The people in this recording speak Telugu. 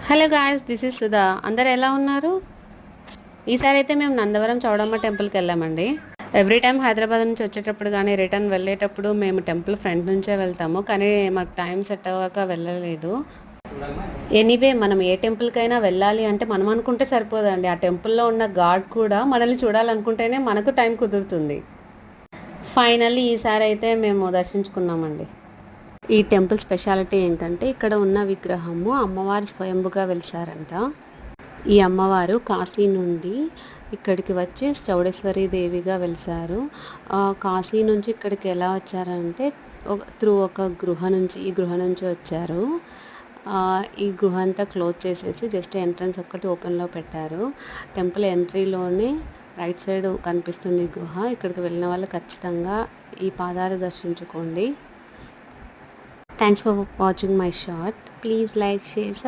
Hello guys, this is Sudha. అందరు ఎలా ఉన్నారు? ఈసారి అయితే మేము నందవరం చౌడమ్మ టెంపుల్కి వెళ్ళామండి. ఎవ్రీ టైం హైదరాబాద్ నుంచి వచ్చేటప్పుడు కానీ రిటర్న్ వెళ్ళేటప్పుడు మేము టెంపుల్ ఫ్రంట్ నుంచే వెళ్తాము, కానీ మాకు టైం సెట్ అవ్వక వెళ్ళలేదు. ఎనీవే, మనం ఏ టెంపుల్కైనా వెళ్ళాలి అంటే మనం అనుకుంటే సరిపోదండి. ఆ టెంపుల్లో ఉన్న గాడ్ కూడా మనల్ని చూడాలనుకుంటేనే మనకు టైం కుదురుతుంది. ఫైనల్లీ ఈసారి అయితే మేము దర్శించుకున్నామండి. ఈ టెంపుల్ స్పెషాలిటీ ఏంటంటే, ఇక్కడ ఉన్న విగ్రహము అమ్మవారు స్వయంభుగా వెలిసారంట. ఈ అమ్మవారు కాశీ నుండి ఇక్కడికి వచ్చి చౌడేశ్వరి దేవిగా వెలిసారు. కాశీ నుంచి ఇక్కడికి ఎలా వచ్చారంటే ఈ గృహ నుంచి వచ్చారు. ఈ గృహ అంతా క్లోజ్ చేసేసి జస్ట్ ఎంట్రన్స్ ఒక్కటి ఓపెన్లో పెట్టారు. టెంపుల్ ఎంట్రీలోనే రైట్ సైడ్ కనిపిస్తుంది గుహ. ఇక్కడికి వెళ్ళిన వాళ్ళు ఖచ్చితంగా ఈ పాదాలు దర్శించుకోండి. Thanks for watching my short. Please like, share, subscribe.